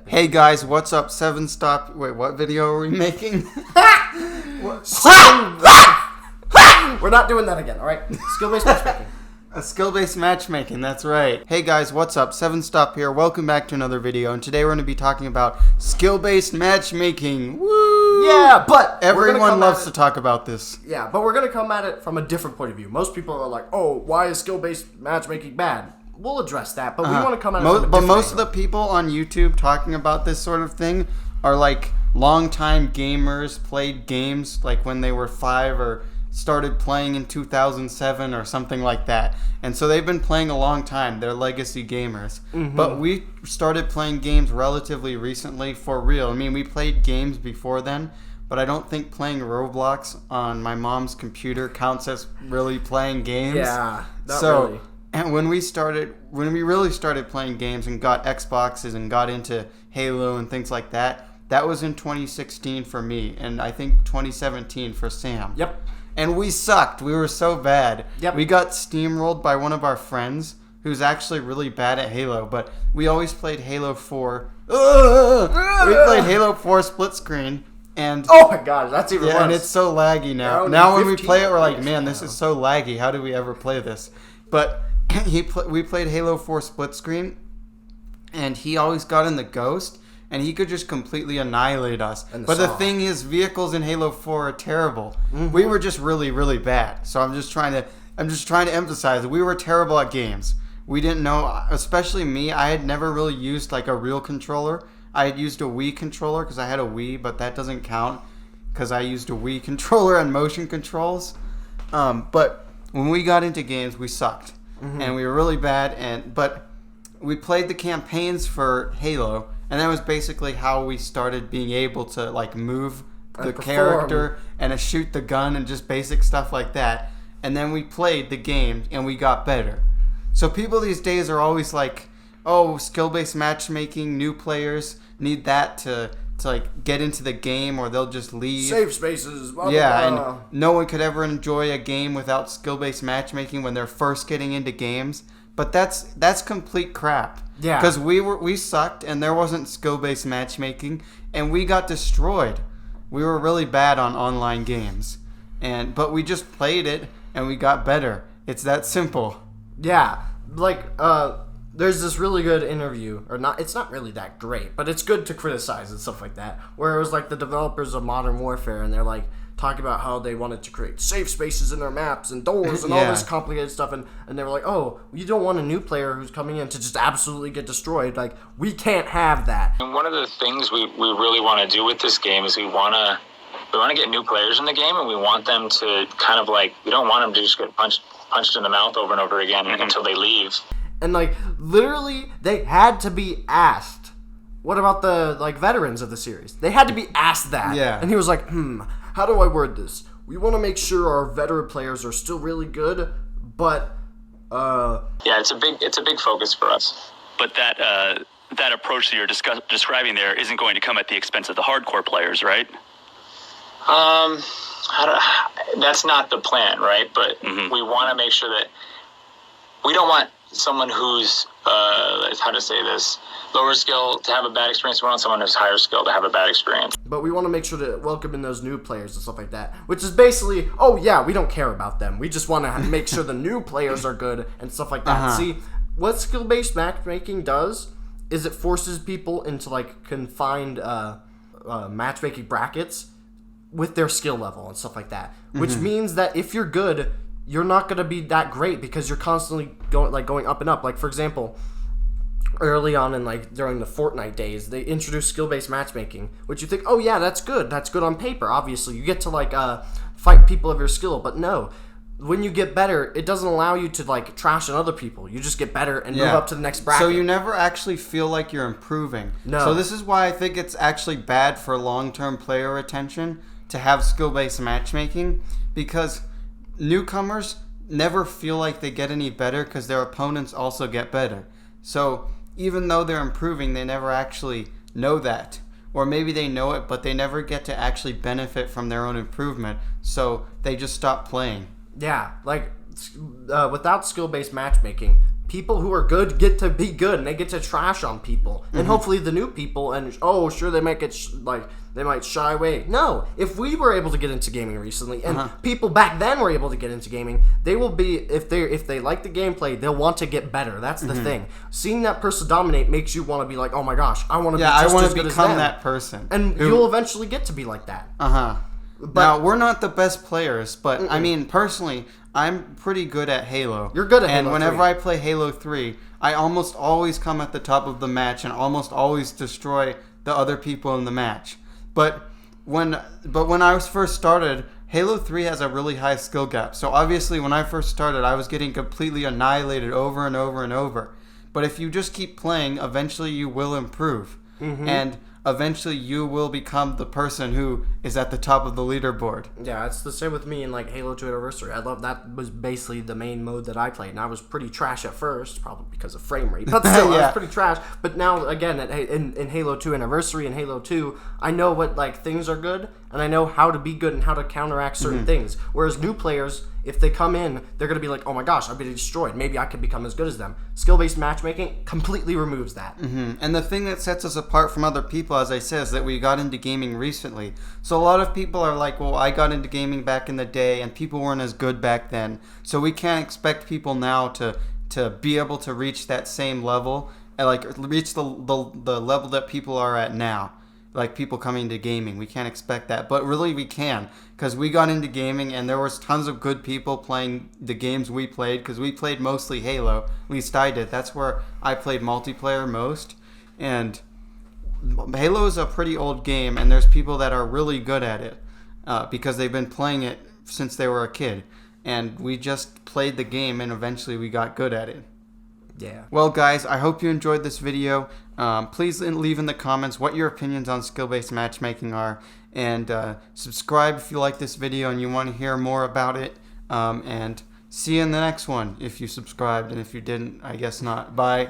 Hey guys, what's up? Wait, what video are we making? We're not doing that again, alright? Skill-based matchmaking. Skill-based matchmaking, that's right. Hey guys, what's up? 7stop here. Welcome back to another video, and today we're going to be talking about skill-based matchmaking. Woo! Yeah, but everyone loves to talk about this. Yeah, but we're going to come at it from a different point of view. Most people are like, oh, why is skill-based matchmaking bad? We'll address that, but we want to come at it from a different But most angle. of the people on YouTube talking about this sort of thing are like longtime gamers, played games like when they were 5 or started playing in 2007 or something like that. And so they've been playing a long time. They're legacy gamers. Mm-hmm. But we started playing games relatively recently for real. I mean, we played games before then, but I don't think playing Roblox on my mom's computer counts as really playing games. Yeah, not really. And when we really started playing games and got Xboxes and got into Halo and things like that, that was in 2016 for me, and I think 2017 for Sam. Yep. And we sucked. We were so bad. Yep. We got steamrolled by one of our friends who's actually really bad at Halo, but we always played Halo 4. We played Halo 4 split screen. And oh my god, that's even worse. And it's so laggy now. Now when we play it, we're like, man, this is so laggy. How do we ever play this? But we played Halo 4 split screen, and he always got in the Ghost, and he could just completely annihilate us. But the thing is, vehicles in Halo 4 are terrible. Mm-hmm. We were just really, really bad. So I'm just trying to emphasize that we were terrible at games. We didn't know, especially me. I had never really used like a real controller. I had used a Wii controller because I had a Wii, but that doesn't count because I used a Wii controller and motion controls. But when we got into games, we sucked. Mm-hmm. And we were really bad, but we played the campaigns for Halo, and that was basically how we started being able to like move the character and shoot the gun and just basic stuff like that. And then we played the game and we got better. So people these days are always like, oh, skill-based matchmaking, new players need that to like get into the game, or they'll just leave. Safe spaces, blah, yeah, blah, blah. And no one could ever enjoy a game without skill-based matchmaking when they're first getting into games. But that's complete crap. Yeah. Because we sucked, and there wasn't skill-based matchmaking, and we got destroyed. We were really bad on online games, but we just played it, and we got better. It's that simple. Yeah, like there's this really good interview, or not. It's not really that great, but it's good to criticize and stuff like that. Where it was like the developers of Modern Warfare, and they're like talking about how they wanted to create safe spaces in their maps and doors and all this complicated stuff, and they were like, oh, you don't want a new player who's coming in to just absolutely get destroyed. Like, we can't have that. And one of the things we really want to do with this game is we want to get new players in the game, and we want them to kind of like, we don't want them to just get punched in the mouth over and over again until they leave. And like, literally, they had to be asked, what about the like veterans of the series? They had to be asked that. Yeah. And he was like, how do I word this? We want to make sure our veteran players are still really good, but yeah, it's a big focus for us. But that approach that you're describing there isn't going to come at the expense of the hardcore players, right? That's not the plan, right? But we want to make sure that we don't want someone who's how to say this, lower skill to have a bad experience. We want someone who's higher skill to have a bad experience. But we want to make sure to welcome in those new players and stuff like that, which is basically, oh yeah, we don't care about them. We just want to make sure the new players are good and stuff like that. See, what skill-based matchmaking does is it forces people into like confined matchmaking brackets with their skill level and stuff like that, which means that if you're good, you're not going to be that great because you're constantly going up and up. Like, for example, early on in like during the Fortnite days, they introduced skill-based matchmaking, which you think, oh yeah, that's good on paper. Obviously, you get to like fight people of your skill, but no. When you get better, it doesn't allow you to like trash on other people. You just get better and move up to the next bracket. So you never actually feel like you're improving. No. So this is why I think it's actually bad for long-term player retention to have skill-based matchmaking, because newcomers never feel like they get any better because their opponents also get better. So even though they're improving, they never actually know that. Or maybe they know it, but they never get to actually benefit from their own improvement. So they just stop playing. Yeah, like without skill-based matchmaking, people who are good get to be good, and they get to trash on people, and hopefully the new people, and sure, they might get they might shy away. No, if we were able to get into gaming recently, and people back then were able to get into gaming, they will be, if they like the gameplay, they'll want to get better. That's the thing. Seeing that person dominate makes you want to be like, oh my gosh, I want to be just as good as them. That person, and you'll eventually get to be like that. But now, we're not the best players, but I mean, personally, I'm pretty good at Halo. You're good at Halo 3. And whenever I play Halo 3, I almost always come at the top of the match and almost always destroy the other people in the match. But when I was first started, Halo 3 has a really high skill gap. So obviously, when I first started, I was getting completely annihilated over and over and over. But if you just keep playing, eventually you will improve. And eventually you will become the person who is at the top of the leaderboard. Yeah, it's the same with me in like Halo 2 Anniversary. I love that. Was basically the main mode that I played, and I was pretty trash at first, probably because of frame rate, but still, I was pretty trash. But now, again, in Halo 2 Anniversary and Halo 2, I know what things are good, and I know how to be good and how to counteract certain things. Whereas new players, if they come in, they're going to be like, oh my gosh, I've been destroyed. Maybe I could become as good as them. Skill-based matchmaking completely removes that. And the thing that sets us apart from other people, as I said, is that we got into gaming recently. So a lot of people are like, well, I got into gaming back in the day, and people weren't as good back then. So we can't expect people now to be able to reach that same level, and reach the level that people are at now. Like people coming to gaming, we can't expect that, but really we can, because we got into gaming and there was tons of good people playing the games we played, because we played mostly Halo. At least I did. That's where I played multiplayer most, and Halo is a pretty old game, and there's people that are really good at it because they've been playing it since they were a kid, and we just played the game and eventually we got good at it. Yeah. Well, guys, I hope you enjoyed this video. Please leave in the comments what your opinions on skill-based matchmaking are, and subscribe if you like this video and you want to hear more about it, and see you in the next one if you subscribed, and if you didn't, I guess not. Bye.